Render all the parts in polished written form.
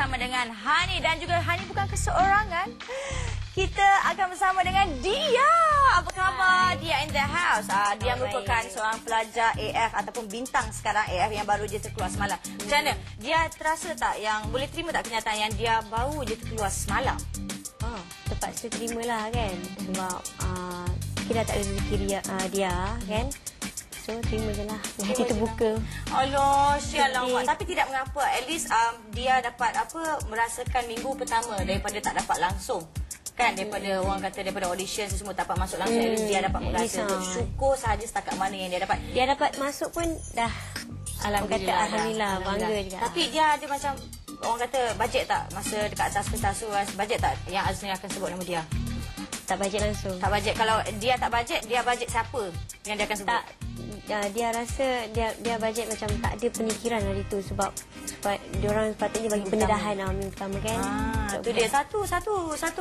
bersama dengan Hani dan juga Hani bukan keseorangan. Kita akan bersama dengan Dia. Apa khabar? Dia in the house. Dia merupakan seorang pelajar AF ataupun bintang sekarang AF yang baru je terkeluar semalam. Macam mana? Dia terasa tak yang boleh terima tak kenyataan yang dia baru je terkeluar semalam? Terpaksa terimalah kan. Sebab kita dah tak ada rezeki dia kan. So terima je lah. Hati terbuka. Allah, sialah awak. Tapi tidak mengapa. At least dia dapat merasakan minggu pertama daripada tak dapat langsung. Kan daripada orang kata daripada audition semua tak dapat masuk langsung. At least dia dapat merasa syukur sahaja setakat mana yang dia dapat. Dia dapat masuk pun dah Alhamdulillah, bangga juga. Tapi dia ada macam orang kata bajet tak masa dekat atas pentas tu, bajet tak yang Azni akan sebut nama dia? Tak bajet langsung. Tak bajet. Kalau dia tak bajet, dia bajet siapa yang dia akan sebut? Tak, dia rasa dia bajet macam tak ada pemikiran hari tu sebab diorang sepatutnya bagi pendedahan minggu pertama kan. Tu dia satu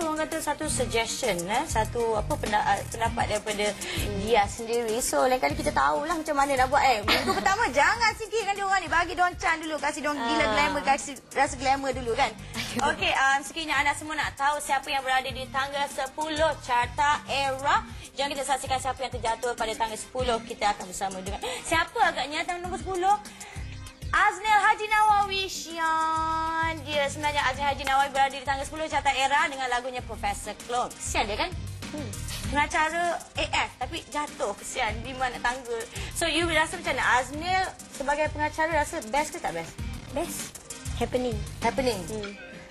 orang kata satu suggestion satu pendapat daripada dia sendiri. So lain kali kita tahulah macam mana nak buat minggu pertama jangan singkirkan diorang ni, bagi diorang can dulu, kasih diorang gila glamour, kasih rasa glamour dulu kan. Okey, sekiranya anda semua nak tahu siapa yang berada di tangga 10 Carta Era, jangan kita saksikan siapa yang terjatuh pada tangga 10. Kita akan bersama dengan siapa agaknya tangga nombor 10? Aznil Haji Nawawi Syian. Dia sebenarnya Aznil Haji Nawawi berada di tangga 10 Carta Era dengan lagunya Professor Clone. Kesian dia kan? Pengacara AF tapi jatuh, kesian di mana tangga. So you rasa macam mana? Aznil sebagai pengacara rasa best ke tak best? Best. Happening.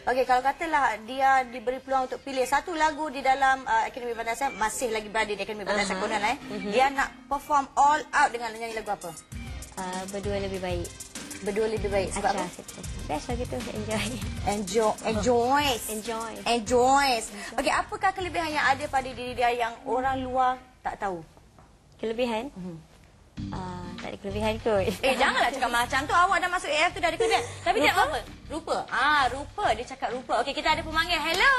Okey, kalau katalah dia diberi peluang untuk pilih satu lagu di dalam Akademi Bantasa, masih lagi berada di Akademi Bantasa Konan dia nak perform all out dengan nyanyi lagu apa? Berdua lebih baik. Berdua lebih baik sebab apa? Best lah gitu, enjoy. Okey, apakah kelebihan yang ada pada diri dia yang orang luar tak tahu? Kelebihan? Tak ada kelebihan kot. Janganlah cakap macam tu. Awak dah masuk AF tu dah ada kelebihan. Tapi tak apa. Rupa. Rupa. Dia cakap rupa. Okey, kita ada pemanggil. Hello.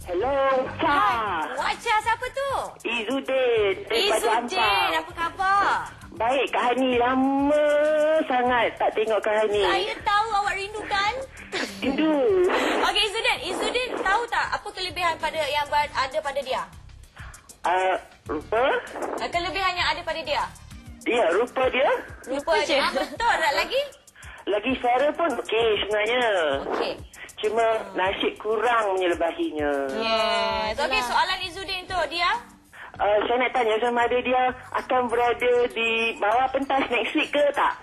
Hello, Wacah. Wacah, siapa tu? Izudin. Izudin, apa khabar? Baik, Kak Hani. Lama sangat tak tengok Kak Hani. Saya tahu awak rindu kan? Rindu. Okey, Izudin tahu tak apa kelebihan yang ada pada dia? Rupa? Kelebihan yang ada pada dia? Ya, rupa dia. Rupa dia. Betul tak lagi? Lagi suara pun okey sebenarnya. Okey. Cuma nasib kurang menyelebahinya. Yes. Okey, soalan Izudin tu, dia? Saya nak tanya sama ada dia akan berada di bawah pentas next week ke tak?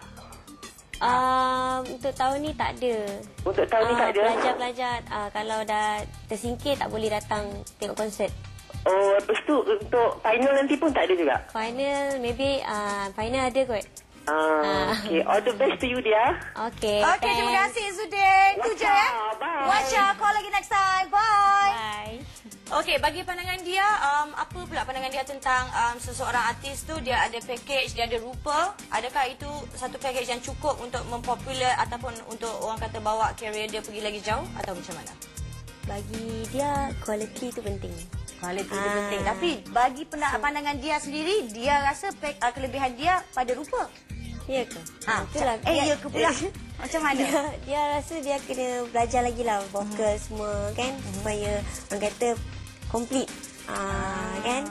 Untuk tahun ni tak ada. Untuk tahun ni tak ada? Pelajar-pelajar kalau dah tersingkir tak boleh datang tengok konsert. Oh, lepas tu untuk final nanti pun tak ada juga? Final, maybe final ada kot. Okay, all the best to you dia. Okay, terima kasih Izudin. Tu je ya. Wacah, call lagi next time. Bye. Okey, bagi pandangan dia, apa pula pandangan dia tentang seseorang artis tu? Dia ada package, dia ada rupa. Adakah itu satu package yang cukup untuk mempopular ataupun untuk orang kata bawa career dia pergi lagi jauh atau macam mana? Bagi dia, quality tu penting. Quality itu penting. Tapi bagi pandangan dia sendiri, dia rasa kelebihan dia pada rupa. Ya ke? Itulah. Ya ke pula? Macam mana? Dia rasa dia kena belajar lagi lah vokal semua kan. Supaya orang kata complete. Kan?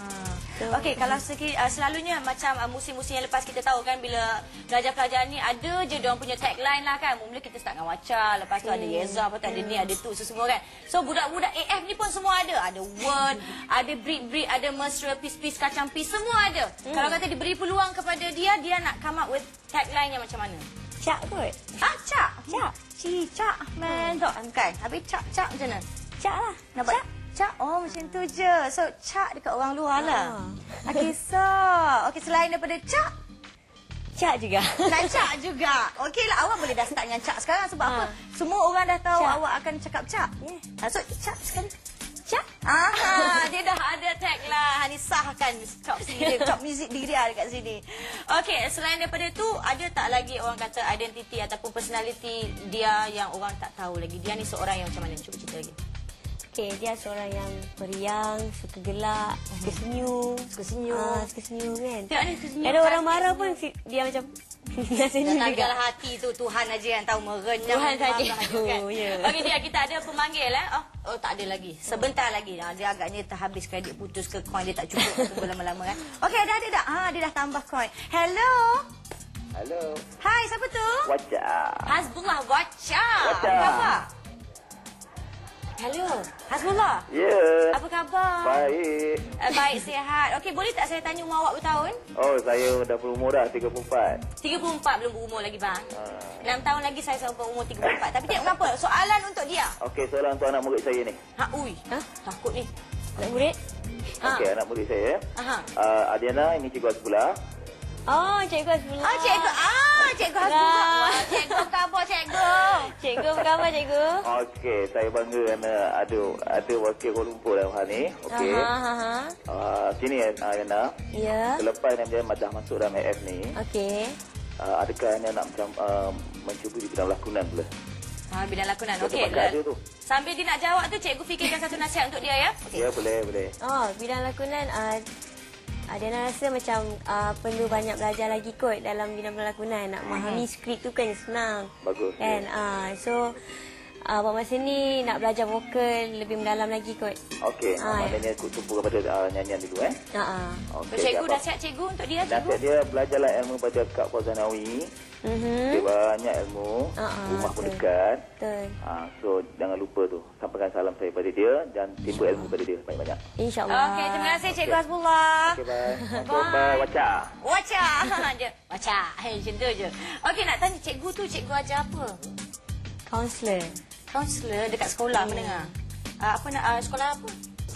Okey, kalau selalunya macam musim-musim yang lepas kita tahu kan bila pelajar-pelajar ni ada je diorang punya tagline lah kan. Mula kita start dengan Wacah, lepas tu ada Yeza, lepas tu ada ni, ada tu semua kan. So budak-budak AF ni pun semua ada. Ada word, ada breed, ada mesra, piece-piece, kacang piece, semua ada. Kalau kata diberi peluang kepada dia, dia nak come up with tagline yang macam mana? Cak kot. Cak? Cak, man. Kan? Habis cak macam mana? Cak lah. Nampak? Cak, macam tu je. So, cak dekat orang luar lah. Okey, selain daripada cak? Cak juga. Nak cak juga. Okeylah, awak boleh dah start dengan cak sekarang sebab apa? Semua orang dah tahu awak akan cakap cak. So, cak sekarang. Cak? Dia dah ada tag lah. Hani sahkan top music degree dekat sini. Okey, selain daripada tu, ada tak lagi orang kata identiti ataupun personality dia yang orang tak tahu lagi? Dia ni seorang yang macam mana? Cuba cerita lagi. Okey, dia seorang yang periang, suka gelak, suka senyum. Suka senyum kan. Ada orang marah pun dia macam Senyum Datang juga. dalam hati tu Tuhan aja yang tahu merenyang. Tuhan saja. Kan? Oh, ya. Okey dia kita ada pemanggil Oh tak ada lagi. Sebentar lagi. Dia agaknya terhabis kredit putus ke coin dia tak cukup tunggu lama-lama kan. Okey dah ada dah. Dia dah tambah coin. Hello. Hello. Hai siapa tu? Waca. Hasbullah Wacha. Wacha. Apa khabar? Hello. Hasbullah. Ya. Apa khabar? Baik. Baik sihat. Okey boleh tak saya tanya umur awak bertahun? Oh, saya dah berumur dah 34. 34 belum berumur lagi bang. 6 tahun lagi saya sampai umur 34. Tapi tengok kenapa? Soalan untuk dia. Okey, soalan untuk anak murid saya ni. Takut ni. Nak murid? Okey, anak murid saya. Aha. Adiana, ini cikgu Hasbullah. Oh, cikgu Hasbullah. Cikgu. Cikgu Hasbullah. Wah, cikgu apa khabar cikgu? Cikgu apa khabar, cikgu? Okey, saya bangga kerana ada wakil Kuala Lumpur dalam hal ni. Okey. Sini Adiana. Ya. Selepas Anda dah masuk dalam AF ni, Okey. adakah Anda nak macam mencuba di bidang lakonan pula? Bidang lakonan. Betul, Okey. pakai ada tu. Sambil dia nak jawab tu, cikgu fikirkan satu nasihat untuk dia ya. Ya, boleh. Oh, bidang lakonan Adiana rasa macam perlu banyak belajar lagi kot dalam bidang lakonan. Nak memahami skrip tu kan senang. Bagus. Kan? So, buat masa ni nak belajar vokal lebih mendalam lagi kot. Okey, maknanya tumpu kepada nyanyian dulu Okey. Cikgu nasihat cikgu untuk dia cikgu. Nasihat dia belajarlah ilmu pada Kak Fauzanawi. Dia banyak ilmu, rumah pun dekat. Betul. So jangan lupa tu, sampaikan salam saya pada dia dan timba ilmu pada dia banyak-banyak. InsyaAllah. Okey, terima kasih cikgu Hasbullah. Okey, bye. Bye. Waca. Waca. Waca. Macam tu je. Okey, nak tanya cikgu tu cikgu ajar apa? Kaunselor dekat sekolah menengah. Sekolah apa?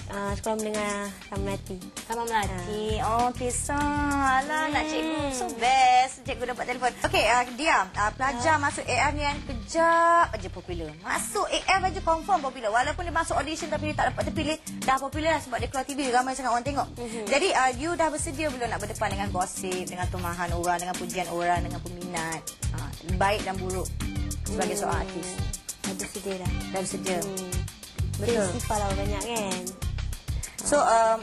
Sekolah menengah Taman Melati. Taman Melati. Oh, kisah. Alah, nak cikgu. So best. Cikgu dapat telefon. Okey, diam. Pelajar masuk AF ni kan kejap aja popular. Masuk AF aja confirm popular. Walaupun dia masuk audition tapi dia tak dapat terpilih, dah popular lah sebab dia keluar TV. Ramai sangat orang tengok. Jadi, you dah bersedia belum nak berdepan dengan gosip, dengan tumahan orang, dengan pujian orang, dengan peminat? Baik dan buruk sebagai seorang artis. Dah bersedia dah. Dah bersedia. Betul. Sifat lah banyak kan. So,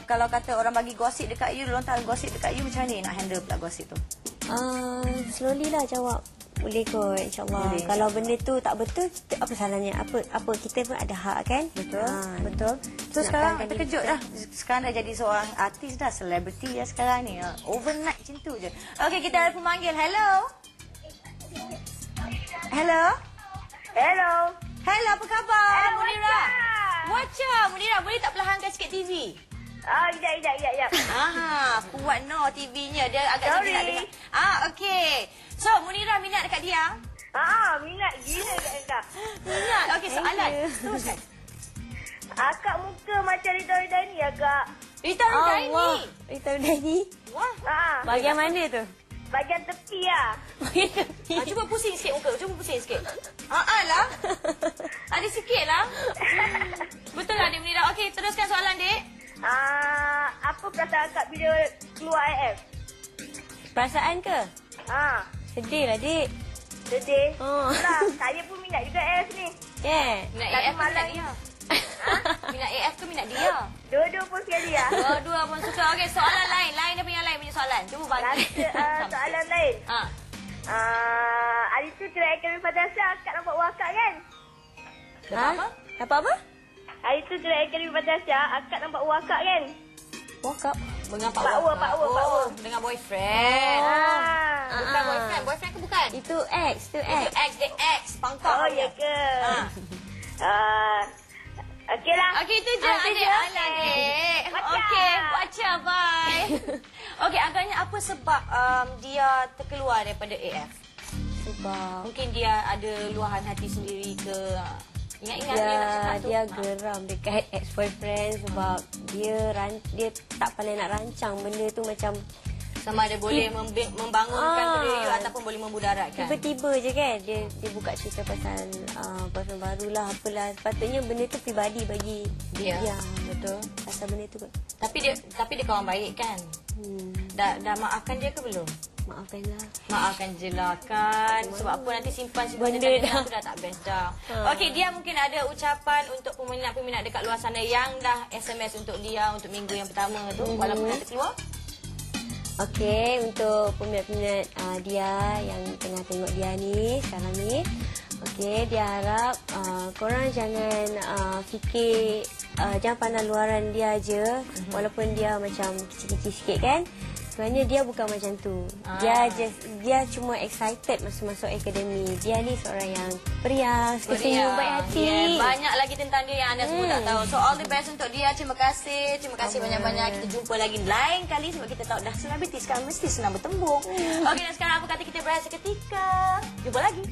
kalau kata orang bagi gosip dekat you, lontar gosip dekat you, macam mana nak handle pula gosip tu? Slowly lah jawab. Boleh kot, insyaAllah. Boleh, kalau benda tu tak betul, apa salahnya? Apa kita pun ada hak kan? Betul. So, sekarang terkejut dah. Sekarang dah jadi seorang artis dah, selebriti ya sekarang ni. Overnight macam tu je. Okey, kita ada pemanggil. Hello. Hello. Hello. Hello, apa khabar? Hello, Munira. Wacha, Munira, boleh tak perlahankan sikit TV? Sekejap. Kuat no TV-nya. Dia agak Sorry. sedih nak dengar. Okey. So, Munira minat dekat dia? Minat gila kat Kak. Minat. Okey, soalan. Teruskan. Akak muka macam Rita ni, Kak. Rita Rudaini. Rita Rudaini. Wah. Bahagian mana tu? Bahagian tepi lah. Bahagian tepi. Cuba pusing sikit muka. Cuba pusing sikit. Lah. Ada sikit lah. Betul lah, Adik Munira. Okey, teruskan soalan, Dek. Apa perasaan Kak bila keluar AF? Perasaan ke? Sedih lah, Dik. Sedih. Lah, Saya pun minat juga AF ni. yeah. Minat Tapi AF ke minat malam- dia? Minat AF ke minat dia? Dua-dua pun sekali lah. Dua-dua pun suka. Okey, soalan lain. Lain dia punya lain punya soalan. Cuba bagi. Soalan lain. Hari tu Kira Akademi Madrasah Akak nampak wakak kan? Apa? Hari tu Kira Akademi Madrasah Akak nampak wakak kan? Wakap. Dengan Pak Pak Wa. Dengan boyfriend. Bukan boyfriend. Boyfriend ke bukan? Itu X. Itu X. Dia X. Pangkal. Oh, ya ke? Okey lah. Okey, itu je. Adik. Adik. Okey. Baca. Bye. Okey, agaknya apa sebab dia terkeluar daripada AF? Sebab Mungkin dia ada luahan hati sendiri ke? Ingat-ingat dia nak cakap tu. dia geram dekat ex-boyfriend sebab dia tak pandai nak rancang benda tu macam sama ada boleh membangunkan beliau ataupun boleh memudaratkan. tiba-tiba je kan dia buka cerita pasal boyfriend baru lah apalah. Sepatutnya benda tu pribadi bagi Dia. Ya, betul. Pasal benda tu kot. Tapi dia kawan baik kan? Dah maafkan dia ke belum? Maafkanlah. Maafkan je lah kan. Sebab apa nanti simpan Benda dah. tu dah tak best dah. Okey, dia mungkin ada ucapan untuk peminat-peminat dekat luar sana yang dah SMS untuk dia untuk minggu yang pertama tu walaupun dah terkeluar. Okey, untuk peminat-peminat dia yang tengah tengok dia ni sekarang ni. Okey, dia harap korang jangan fikir, jangan pandang luaran dia je. Walaupun dia macam kecil-kecil sikit kan. Sebenarnya dia bukan macam tu. Dia cuma excited masuk akademi. Dia ni seorang yang periang, senyum, baik hati. Yeah, banyak lagi tentang dia yang anda semua tak tahu. So all the best untuk dia. Terima kasih banyak-banyak. Kita jumpa lagi lain kali sebab kita tahu dah selebriti sekarang mesti senang bertembung. Okey, dan sekarang apa kata kita berehat seketika. Jumpa lagi.